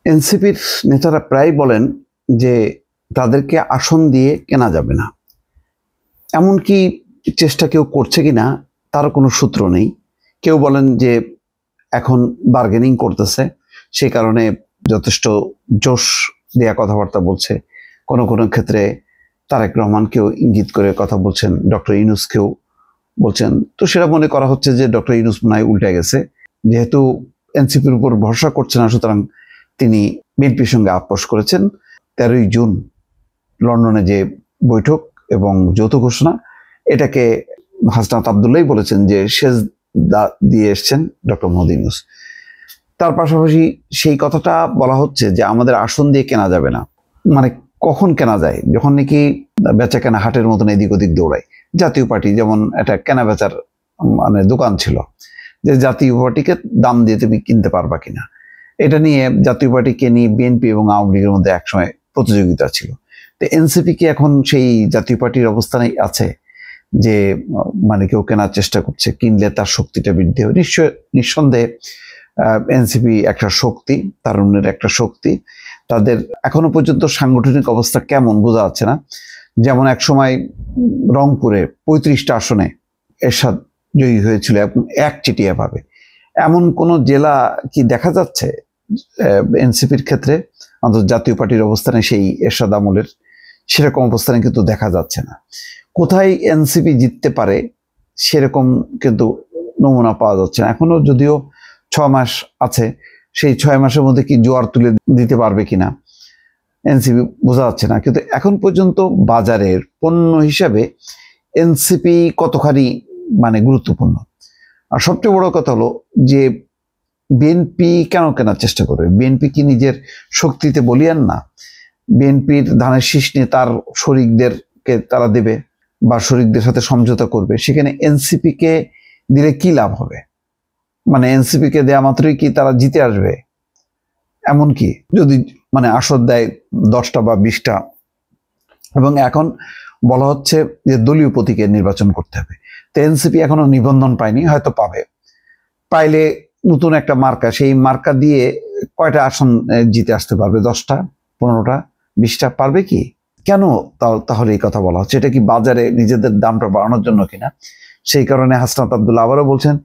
এনসিপির নেতারা প্রায় বলেন যে তাদেরকে আসন দিয়ে কেনা যাবে না। এমনকি চেষ্টা কেউ করছে কিনা তার কোনো সূত্র নেই। কেউ বলেন যে এখন বার্গেনিং করতেছে, সে কারণে যথেষ্ট জোশ দেয়া কথাবার্তা বলছে। কোনো কোনো ক্ষেত্রে তারেক রহমানকেও ইঙ্গিত করে কথা বলছেন, ডক্টর ইউনূসকেও বলছেন। তো সেটা মনে করা হচ্ছে যে ডক্টর ইউনূস মনে হয় উল্টে গেছে, যেহেতু এনসিপির উপর ভরসা করছে না, সুতরাং তিনি বিএনপির সঙ্গে আপোষ করেছেন। 13ই জুন লন্ডনে যে বৈঠক এবং যৌথ ঘোষণা, এটাকে হাসনাত আবদুল্লাহ বলেছেন যে শেষ দিয়ে এসছেন ডক্টর মোহাম্মদ ইউনূস। তার পাশাপাশি সেই কথাটা বলা হচ্ছে যে আমাদের আসন দিয়ে কেনা যাবে না। মানে কখন কেনা যায়? যখন নাকি বেচা কেনা হাটের মতন এদিক ওদিক দৌড়ায়। জাতীয় পার্টি যেমন একটা কেনা বেচার মানে দোকান ছিল, যে জাতীয় পার্টিকে দাম দিয়ে তুমি কিনতে পারবা কিনা। এটা নিয়ে জাতীয় পার্টিকে নিয়ে বিএনপি এবং আওয়ামী লীগের মধ্যে একসময় প্রতিযোগিতা ছিল। তো এনসিপি কি এখন সেই জাতীয় পার্টির অবস্থানে আছে যে মানে কেউ কেনার চেষ্টা করছে, কিনলে তার শক্তিটা বৃদ্ধি হবে? নিঃসন্দেহে এনসিপি একটা শক্তি, তারুণ্যের একটা শক্তি। তাদের এখনো পর্যন্ত সাংগঠনিক অবস্থা কেমন বোঝা যাচ্ছে না। যেমন এক সময় রংপুরে 35টা আসনে এরশাদ জয়ী হয়েছিল একচেটিয়া ভাবে। এমন কোন জেলা কি দেখা যাচ্ছে এনসিপির ক্ষেত্রে? অন্তত জাতীয় পার্টির অবস্থানে সেই এরশাদ আমলের সেরকম অবস্থানে কিন্তু দেখা যাচ্ছে না। কোথায় এনসিপি জিততে পারে সেরকম কিন্তু নমুনা পাওয়া যাচ্ছে না। এখনো যদিও 6 মাস আছে, সেই 6 মাসের মধ্যে কি জোয়ার তুলে দিতে পারবে কিনা এনসিপি বোঝা যাচ্ছে না। কিন্তু এখন পর্যন্ত বাজারের পণ্য হিসাবে এনসিপি কতখানি মানে গুরুত্বপূর্ণ। আর সবচেয়ে বড় কথা হলো যে বিএনপি কেন কেনার চেষ্টা করবে? বিএনপি কি নিজের শক্তিতে বলিয়ান না? বিএনপির ধানের শীষ নিয়ে তার শরিকদেরকে তারা দেবে বা শরিকদের সাথে সমঝোতা করবে, সেখানে এনসিপি কে দিলে কি লাভ হবে? মানে এনসিপি কে দেয়া মাত্রই কি তারা জিতে আসবে? এমনকি যদি মানে আসর দেয় 10টা বা 20টা, এবং এখন বলা হচ্ছে যে দলীয় প্রতীকে নির্বাচন করতে হবে। তো এনসিপি এখনো নিবন্ধন পায়নি, হয়তো পাবে। পাইলে নতুন একটা মার্কা, সেই মার্কা দিয়ে কয়টা আসন জিতে আসতে পারবে? 10টা, 15টা, 20টা পারবে কি? কেন তাহলে এই কথা বলা হচ্ছে? এটা কি বাজারে নিজেদের দামটা বাড়ানোর জন্য কিনা? সেই কারণে হাসনাত আবদুল্লাহ আবারও বলছেন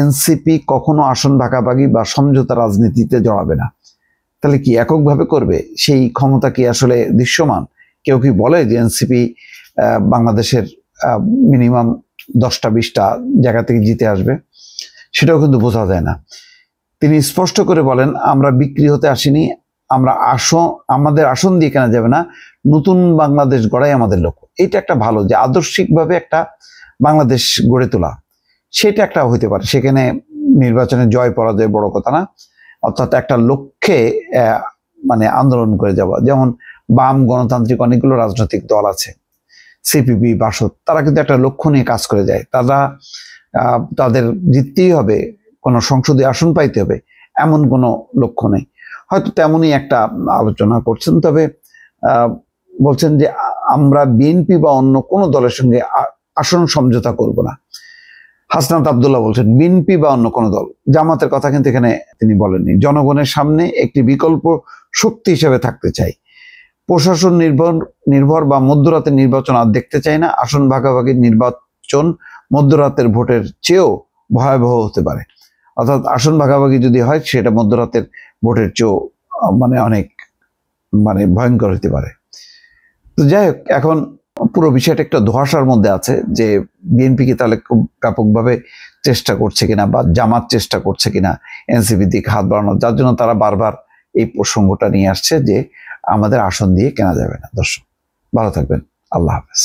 এনসিপি কখনো আসন ভাগাভাগি বা সমঝোতা রাজনীতিতে জড়াবে না। তাহলে কি এককভাবে করবে? সেই ক্ষমতা কি আসলে দৃশ্যমান? কেউ কি বলে যে এনসিপি বাংলাদেশের মিনিমাম 10টা 20টা জায়গা থেকে জিতে আসবে? সেটাও কিন্তু বোঝা যায় না। তিনি স্পষ্ট করে বলেন আমরা বিক্রি হতে আসিনি, আমাদের আসন দিয়ে কেনা যাবে না, নতুন বাংলাদেশ গড়াই আমাদের লক্ষ্য। এটা একটা ভালো, যে আদর্শিকভাবে একটা বাংলাদেশ গড়ে তোলা, সেটা একটা হইতে পারে। সেখানে নির্বাচনে জয় পরাজয় বড় কথা না, অর্থাৎ একটা লক্ষ্যে মানে আন্দোলন করে যাওয়া। যেমন বাম গণতান্ত্রিক অনেকগুলো রাজনৈতিক দল আছে, সিপিবি, বাসদ, তারা কিন্তু একটা লক্ষ্য নিয়ে কাজ করে যায়। তাদের জিততেই হবে, কোনো সংসদীয় আসন পাইতে হবে, এমন কোনো লক্ষ্য নেই। হয়তো তেমনই একটা আলোচনা করছেন, তবে বলছেন যে আমরা বিএনপি বা অন্য কোনো দলের সঙ্গে আসন সমঝোতা করব না। হাসনাত আবদুল্লাহ বলছেন বিএনপি বা অন্য কোনো দল, জামাতের কথা কিন্তু এখানে তিনি বলেননি। জনগণের সামনে একটি বিকল্প শক্তি হিসেবে থাকতে চাই। প্রশাসন নির্ভর বা মধ্যরাতের নির্বাচন আর দেখতে চাই না। আসন ভাগাভাগির নির্বাচন মধ্যরাতের ভোটের চেয়েও ভয়াবহ হতে পারে। অর্থাৎ আসন ভাগাভাগি যদি হয়, সেটা মধ্যরাতের ভোটের চেয়েও মানে অনেক মানে ভয়ঙ্কর হতে পারে। তো যাই হোক, এখন পুরো বিষয়টা একটা ধোঁয়াশার মধ্যে আছে যে বিএনপি কি তাহলে খুব ব্যাপকভাবে চেষ্টা করছে কিনা, বা জামাত চেষ্টা করছে কিনা এনসিপির দিকে হাত বাড়ানো, যার জন্য তারা বারবার এই প্রসঙ্গটা নিয়ে আসছে যে আমাদের আসন দিয়ে কেনা যাবে না। দর্শক ভালো থাকবেন, আল্লাহ হাফেজ।